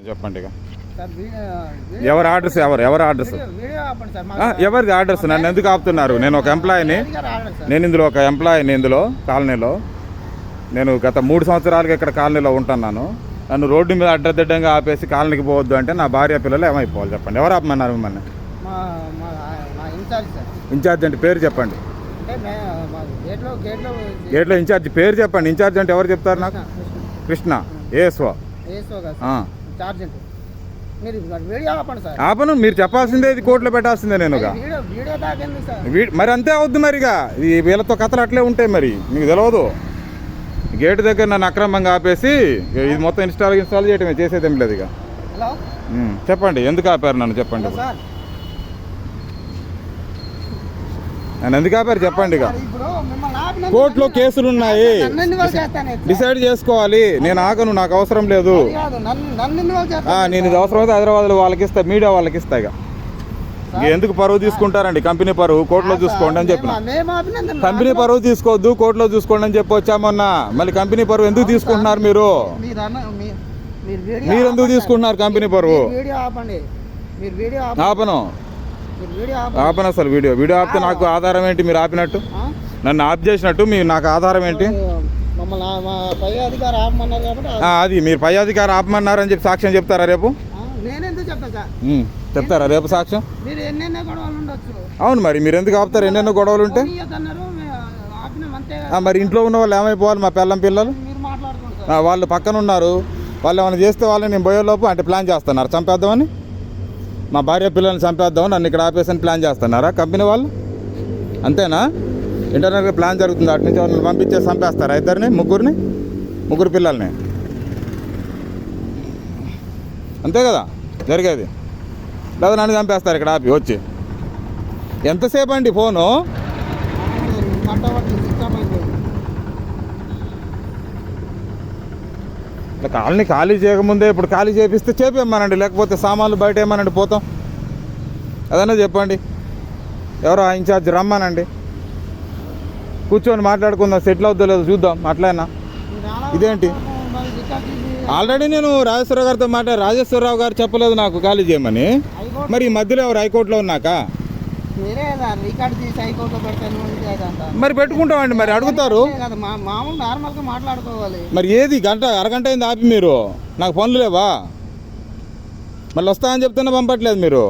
చెప్పండి ఇక ఎవరి ఆర్డర్స్ ఎవరి ఆర్డర్స్ ఎవరిది ఆర్డర్స్ నన్ను ఎందుకు ఆపుతున్నారు? నేను ఒక ఎంప్లాయీని, నేను ఇందులో ఒక ఎంప్లాయీని, ఇందులో కాలనీలో నేను గత 3 సంవత్సరాలుగా ఇక్కడ కాలనీలో ఉంటున్నాను. నన్ను రోడ్డు మీద అడ్డదిడ్డంగా ఆపేసి కాలనీకి పోవద్దు అంటే నా భార్య పిల్లలు ఏమైపోవాలి చెప్పండి? ఎవరు ఆపమన్నారు మిమ్మల్ని? ఇన్ఛార్జ్ అంటే పేరు చెప్పండి. గేట్లో ఇన్ఛార్జ్ పేరు చెప్పండి. ఇన్ఛార్జ్ అంటే ఎవరు చెప్తారు నాకు? కృష్ణ ఏస్వా. ఆపను, మీరు చెప్పాల్సిందే, ఇది కోర్టులో పెట్టాల్సిందే. నేనుగా మరి అంతే అవుద్ది. మరిగా ఈ వీళ్ళతో కథలు అట్లే ఉంటాయి. మరి మీకు తెలియదు. గేటు దగ్గర నన్ను అక్రమంగా ఆపేసి ఇది మొత్తం ఇన్స్టాల్ చేయటమే, చేసేదేం లేదు. ఇక చెప్పండి ఎందుకు ఆపారు నన్ను? చెప్పండి నన్ను ఎందుకు ఆపారు చెప్పండి. ఇక కోర్టులో కేసులు ఉన్నాయి, డిసైడ్ చేసుకోవాలి. నేను ఆగను, నాకు అవసరం లేదు. నేను ఇది అవసరం అయితే హైదరాబాద్లో వాళ్ళకి ఇస్తా, మీడియా వాళ్ళకి ఇస్తా. ఇక ఎందుకు పరువు తీసుకుంటారండి? కంపెనీ పరువు కోర్టులో చూసుకోండి అని చెప్పిన. కంపెనీ పరువు తీసుకోవద్దు, కోర్టులో చూసుకోండి అని చెప్పి వచ్చామన్నా. మళ్ళీ కంపెనీ పరువు ఎందుకు తీసుకుంటున్నారు? మీరు ఎందుకు తీసుకుంటున్నారు కంపెనీ పరువు? ఆపను అసలు. వీడియో ఆపితే నాకు ఆధారం ఏంటి? మీరు ఆపినట్టు, నన్ను ఆప్ చేసినట్టు నాకు ఆధారం ఏంటి? అది మీరు పై అధికారి ఆపమన్నారని చెప్పి సాక్ష్యం చెప్తారా రేపు? చెప్తారా రేపు సాక్ష్యం? అవును, మరి మీరు ఎందుకు ఆపుతారు? ఎన్నెన్నో గొడవలు ఉంటే మరి ఇంట్లో ఉన్న వాళ్ళు ఏమైపోవాలి? మా పిల్లలు వాళ్ళు పక్కన ఉన్నారు. వాళ్ళు ఏమైనా చేస్తే వాళ్ళని నేను పోయేలోపు అంటే ప్లాన్ చేస్తున్నారు చంపేద్దామని. మా భార్య పిల్లల్ని చంపేద్దామని నన్ను ఇక్కడ ఆపేసని ప్లాన్ చేస్తున్నారా కంపెనీ వాళ్ళు? అంతేనా? ఇంటర్నల్గా ప్లాన్ జరుగుతుంది. అటు నుంచి వాళ్ళని పంపించేసి చంపేస్తారా? ముగ్గురు పిల్లల్ని. అంతే కదా జరిగేది? లేదా నన్ను చంపేస్తారు ఇక్కడ ఆపి వచ్చి. ఎంతసేపు అండి ఫోను? కాలనీ ఖాళీ చేయకముందే ఇప్పుడు ఖాళీ చేపిస్తే చేపేయమనండి, లేకపోతే సామాన్లు బయట ఏమనండి పోతాం. అదన్నా చెప్పండి. ఎవరో ఆ ఇన్ఛార్జ్ రమ్మనండి, కూర్చొని మాట్లాడుకుందాం. సెటిల్ అవుద్దో లేదో చూద్దాం. అట్లయినా ఇదేంటి? ఆల్రెడీ నేను రాజేశ్వరరావు గారు చెప్పలేదు నాకు ఖాళీ చేయమని. మరి ఈ మధ్యలో ఎవరు హైకోర్టులో ఉన్నాక మరి పెట్టుకుంటామండి. మరి అడుగుతారు. మరి ఏది అరగంట అయింది ఆపి మీరు? నాకు పనులు లేవా? మళ్ళీ వస్తామని చెప్తున్నా పంపట్లేదు మీరు.